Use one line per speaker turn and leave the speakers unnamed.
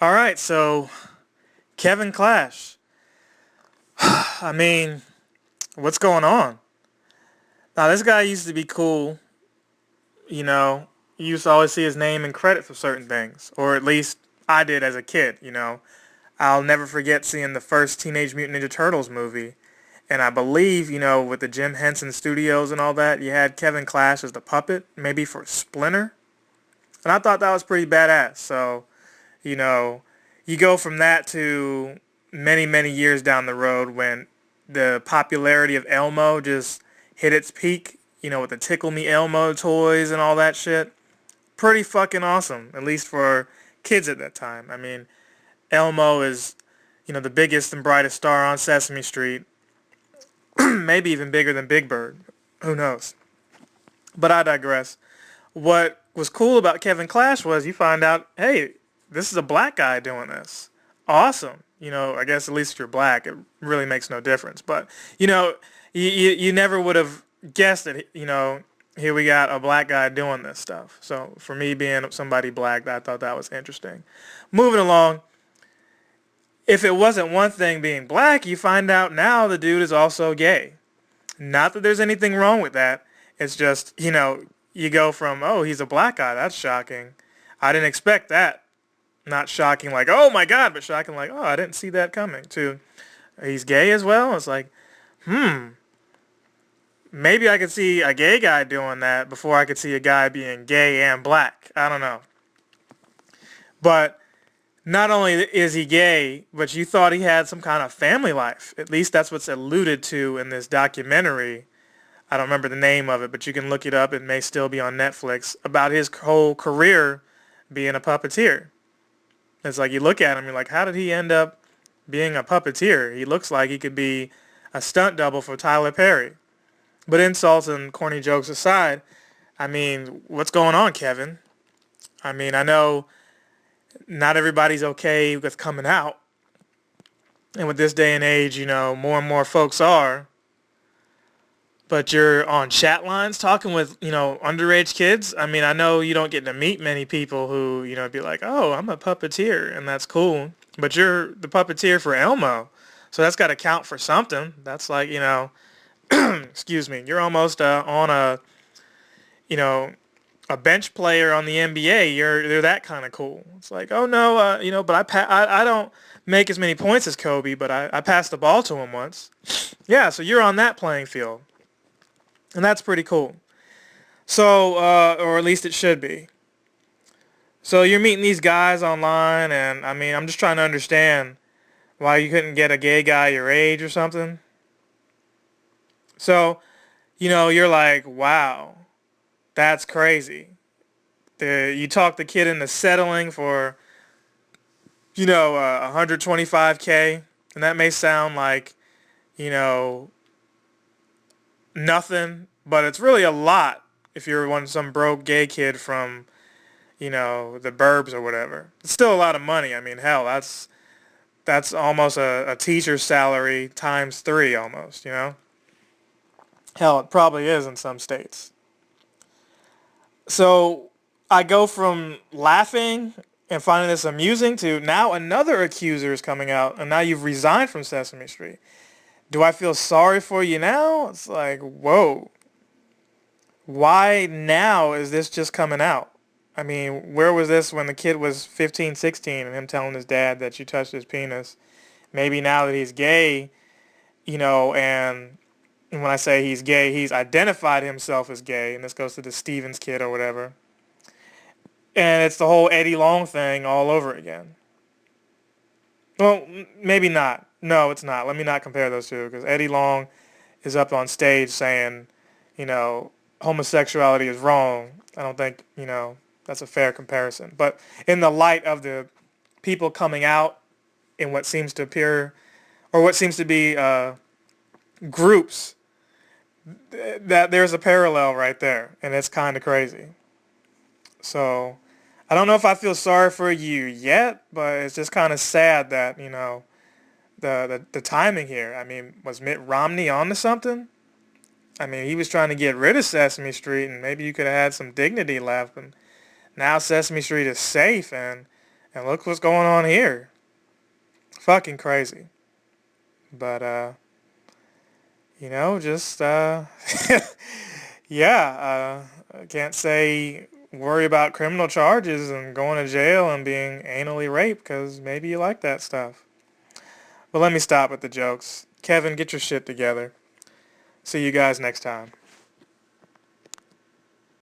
All right, so Kevin Clash. I mean, what's going on? Now, this guy used to be cool, you know. You used to always see his name and credit for certain things, or at least I did as a kid. I'll never forget seeing the first Teenage Mutant Ninja Turtles movie, and I believe, with the Jim Henson Studios and all that, you had Kevin Clash as the puppet, maybe for Splinter, and I thought that was pretty badass. So, you know, you go from that to many, many years down the road when the popularity of Elmo just hit its peak, with the Tickle Me Elmo toys and all that shit. Pretty fucking awesome, at least for kids at that time. I mean, Elmo is, the biggest and brightest star on Sesame Street, maybe even bigger than Big Bird. Who knows? But I digress. What was cool about Kevin Clash was you find out, hey, this is a black guy doing this. Awesome. I guess at least if you're black, it really makes no difference. But, you never would have guessed that, here we got a black guy doing this stuff. So for me being somebody black, I thought that was interesting. Moving along, if it wasn't one thing being black, you find out now the dude is also gay. Not that there's anything wrong with that. It's just, you go from, oh, he's a black guy. That's shocking. I didn't expect that. Not shocking like, oh my God, but shocking like, oh, I didn't see that coming. To, he's gay as well. It's like, maybe I could see a gay guy doing that before I could see a guy being gay and black. I don't know. But not only is he gay, but you thought he had some kind of family life. At least that's what's alluded to in this documentary. I don't remember the name of it, but you can look it up. It may still be on Netflix, about his whole career being a puppeteer. It's like you look at him, you're like, how did he end up being a puppeteer? He looks like he could be a stunt double for Tyler Perry. But insults and corny jokes aside, I mean, what's going on, Kevin? I mean, I know not everybody's okay with coming out. And with this day and age, more and more folks are. But you're on chat lines talking with, underage kids. I mean, I know you don't get to meet many people who, be like, oh, I'm a puppeteer, and that's cool. But you're the puppeteer for Elmo. So that's got to count for something. That's like, excuse me, you're almost on you know, a bench player on the NBA. They're that kind of cool. It's like, oh no, but I don't make as many points as Kobe, but I passed the ball to him once. Yeah, so you're on that playing field. And that's pretty cool. So, or at least it should be. So you're meeting these guys online, and I mean, I'm just trying to understand why you couldn't get a gay guy your age or something. So, you're like, wow, that's crazy. You talk the kid into settling for, 125K, and that may sound like, you know, nothing, but it's really a lot if you're some broke gay kid from, the burbs or whatever. It's still a lot of money. I mean, hell, that's almost a teacher's salary times three almost. Hell, it probably is in some states. So I go from laughing and finding this amusing to now another accuser is coming out, and now you've resigned from Sesame Street. Do I feel sorry for you now? It's like, whoa. Why now is this just coming out? I mean, where was this when the kid was 15, 16 and him telling his dad that you touched his penis? Maybe now that he's gay, and when I say he's gay, he's identified himself as gay, and this goes to the Stevens kid or whatever. And it's the whole Eddie Long thing all over again. Well, maybe not. No, it's not. Let me not compare those two, because Eddie Long is up on stage saying, you know, homosexuality is wrong. I don't think, that's a fair comparison. But in the light of the people coming out in what seems to appear, or what seems to be groups, that there's a parallel right there, and it's kind of crazy. So I don't know if I feel sorry for you yet, but it's just kind of sad that, the timing here. I mean, was Mitt Romney on to something? I mean, he was trying to get rid of Sesame Street, and maybe you could have had some dignity left. And now Sesame Street is safe, and And look what's going on here. Fucking crazy. But, just, yeah, I can't say worry about criminal charges and going to jail and being anally raped because maybe you like that stuff. But let me stop with the jokes. Kevin, get your shit together. See you guys next time.